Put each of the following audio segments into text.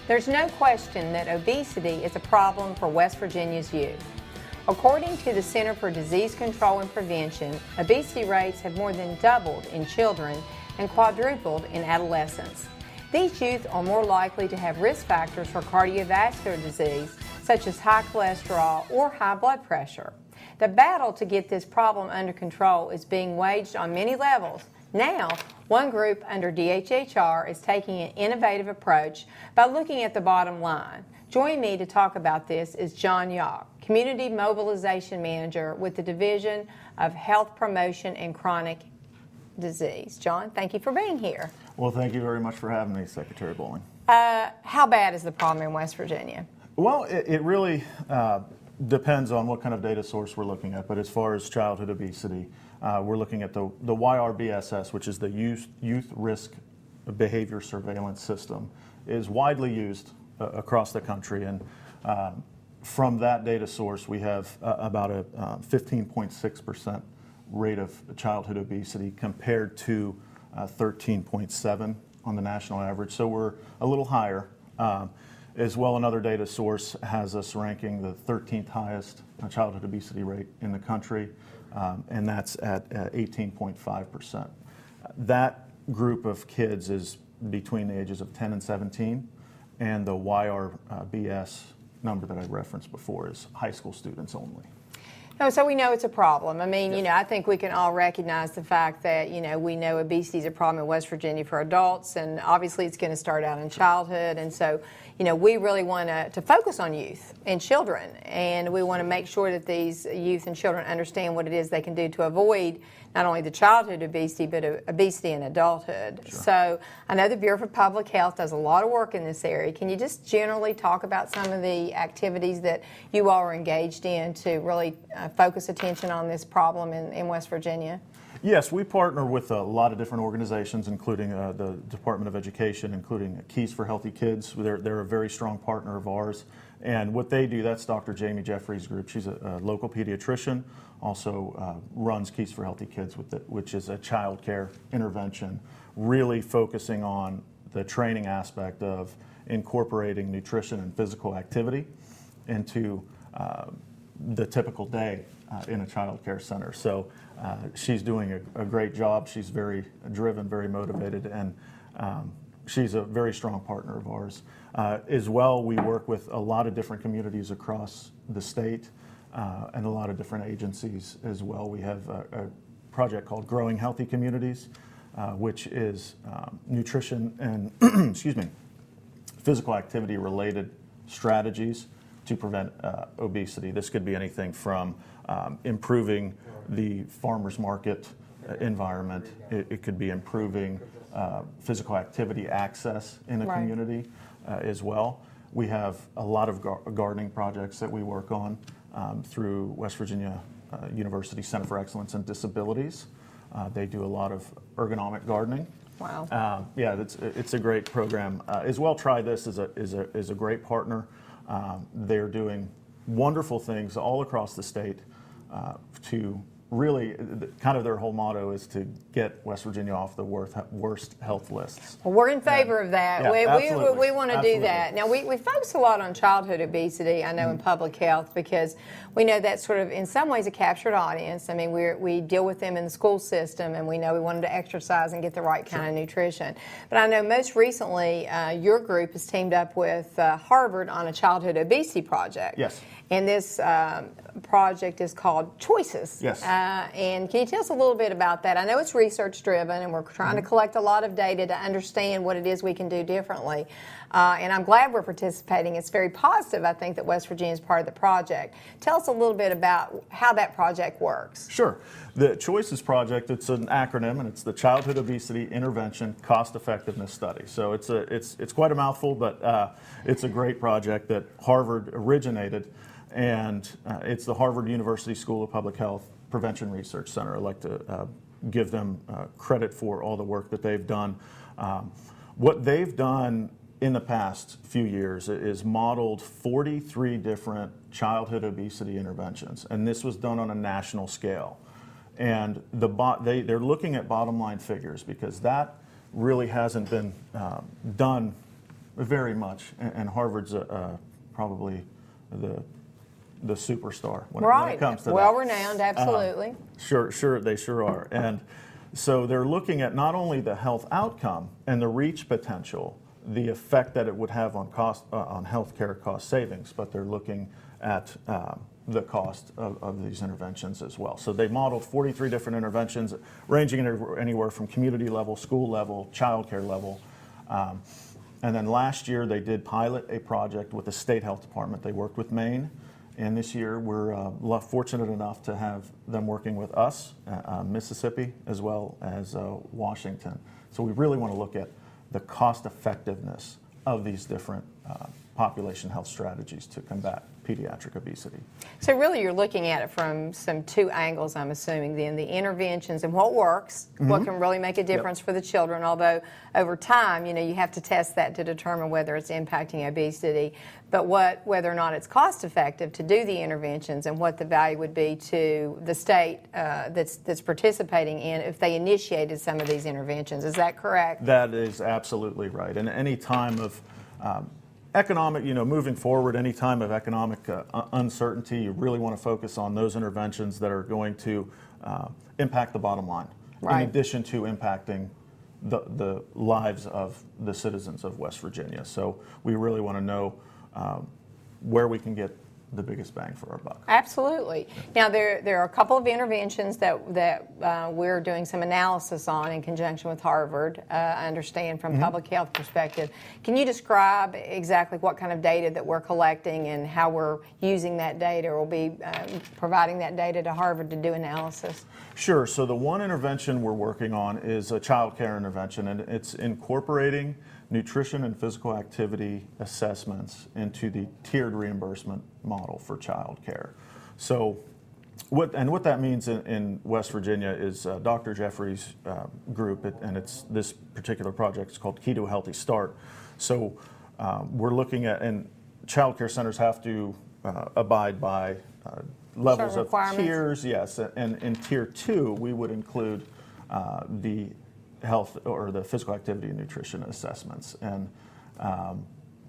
There's no question that obesity is a problem for West Virginia's youth. According to the Center for Disease Control and Prevention, obesity rates have more than doubled in children and quadrupled in adolescents. These youth are more likely to have risk factors for cardiovascular disease, such as high cholesterol or high blood pressure. The battle to get this problem under control is being waged on many levels. Now, one group under DHHR is taking an innovative approach by looking at the bottom line. Joining me to talk about this is John Yauch, Community Mobilization Manager with the Division of Health Promotion and Chronic Disease. John, thank you for being here. Well, thank you very much for having me, Secretary Bowling. How bad is the problem in West Virginia? Well, it really depends on what kind of data source we're looking at, but as far as childhood obesity, we're looking at the YRBSS, which is the Youth Risk Behavior Surveillance System, is widely used across the country, and from that data source we have about a 15.6% rate of childhood obesity compared to 13.7 on the national average, so we're a little higher. As well, another data source has us ranking the 13th highest childhood obesity rate in the country, and that's at 18.5%. That group of kids is between the ages of 10 and 17, and the YRBS number that I referenced before is high school students only. No, so we know it's a problem. I mean, I think we can all recognize the fact that, we know obesity is a problem in West Virginia for adults, and obviously it's going to start out in childhood. And so, we really want to focus on youth and children, and we want to make sure that these youth and children understand what it is they can do to avoid not only the childhood obesity, but obesity in adulthood. Sure. So I know the Bureau of Public Health does a lot of work in this area. Can you just generally talk about some of the activities that you all are engaged in to really focus attention on this problem in West Virginia? Yes, we partner with a lot of different organizations, including the Department of Education, including Keys for Healthy Kids. They're a very strong partner of ours. And what they do, that's Dr. Jamie Jeffries' group. She's a local pediatrician, also runs Keys for Healthy Kids, which is a child care intervention, really focusing on the training aspect of incorporating nutrition and physical activity into the typical day in a child care center. So she's doing a great job. She's very driven, very motivated, and she's a very strong partner of ours. As well, we work with a lot of different communities across the state and a lot of different agencies as well. We have a project called Growing Healthy Communities, which is nutrition and physical activity related strategies to prevent obesity. This could be anything from improving the farmers market environment. It could be improving physical activity access in a community as well. We have a lot of gardening projects that we work on through West Virginia University Center for Excellence in Disabilities. They do a lot of ergonomic gardening. Wow. Yeah, it's a great program. As well, Try This is a great partner. They're doing wonderful things all across the state to really, kind of their whole motto is to get West Virginia off the worst health lists. Well, we're in favor of that. Yeah, we want to do that. Now, we focus a lot on childhood obesity, I know, in public health, because we know that's sort of, in some ways, a captured audience. I mean, we deal with them in the school system, and we know we want them to exercise and get the right kind of nutrition. But I know most recently, your group has teamed up with Harvard on a childhood obesity project. Yes. And this project is called Choices. Yes. And can you tell us a little bit about that? I know it's research driven, and we're trying to collect a lot of data to understand what it is we can do differently. And I'm glad we're participating. It's very positive, I think, that West Virginia is part of the project. Tell us a little bit about how that project works. Sure. The Choices Project, it's an acronym, and it's the Childhood Obesity Intervention Cost Effectiveness Study. So it's quite a mouthful, but it's a great project that Harvard originated, and it's the Harvard University School of Public Health Prevention Research Center. I'd like to give them credit for all the work that they've done. What they've done in the past few years is modeled 43 different childhood obesity interventions, and this was done on a national scale. And they're looking at bottom line figures because that really hasn't been done very much, and Harvard's probably the superstar when it comes to that. Well-renowned, absolutely. Sure, they sure are. And so they're looking at not only the health outcome and the reach potential, the effect that it would have on healthcare cost savings, but they're looking at the cost of these interventions as well. So they modeled 43 different interventions ranging anywhere from community level, school level, child care level. And then last year they did pilot a project with the state health department. They worked with Maine. And this year we're fortunate enough to have them working with us, Mississippi, as well as Washington. So we really want to look at the cost effectiveness of these different population health strategies to combat pediatric obesity. So really you're looking at it from two angles, I'm assuming, then the interventions and what works, what can really make a difference for the children, although over time, you have to test that to determine whether it's impacting obesity, but whether or not it's cost effective to do the interventions and what the value would be to the state that's participating in if they initiated some of these interventions. Is that correct? That is absolutely right. And any time of economic, moving forward, any time of economic uncertainty, you really want to focus on those interventions that are going to impact the bottom line, in addition to impacting the lives of the citizens of West Virginia. So we really want to know where we can get the biggest bang for our buck. Absolutely. Now there are a couple of interventions that we're doing some analysis on in conjunction with Harvard. I understand from public health perspective. Can you describe exactly what kind of data that we're collecting and how we're using that data, or will be providing that data to Harvard to do analysis? Sure. So the one intervention we're working on is a child care intervention, and it's incorporating nutrition and physical activity assessments into the tiered reimbursement model for child care. So what that means in West Virginia is Dr. Jeffrey's group, and it's this particular project is called Key to a Healthy Start. So we're looking at, and child care centers have to abide by levels of tiers, yes, and in tier 2 we would include the health or the physical activity and nutrition assessments, and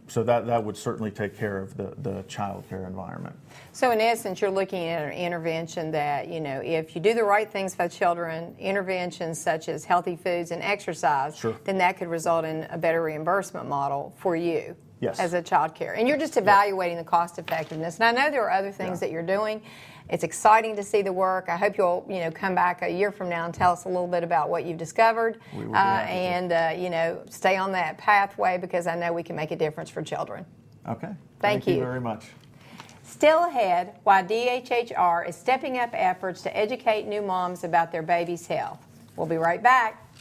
so that would certainly take care of the child care environment. So in essence, you're looking at an intervention that, if you do the right things for children, interventions such as healthy foods and exercise, then that could result in a better reimbursement model for you as a child care. And you're just evaluating the cost effectiveness. And I know there are other things that you're doing. It's exciting to see the work. I hope you'll come back a year from now and tell us a little bit about what you've discovered, and stay on that pathway, because I know we can make a difference for children. Okay. Thank you very much. Still ahead, why DHHR is stepping up efforts to educate new moms about their baby's health. We'll be right back.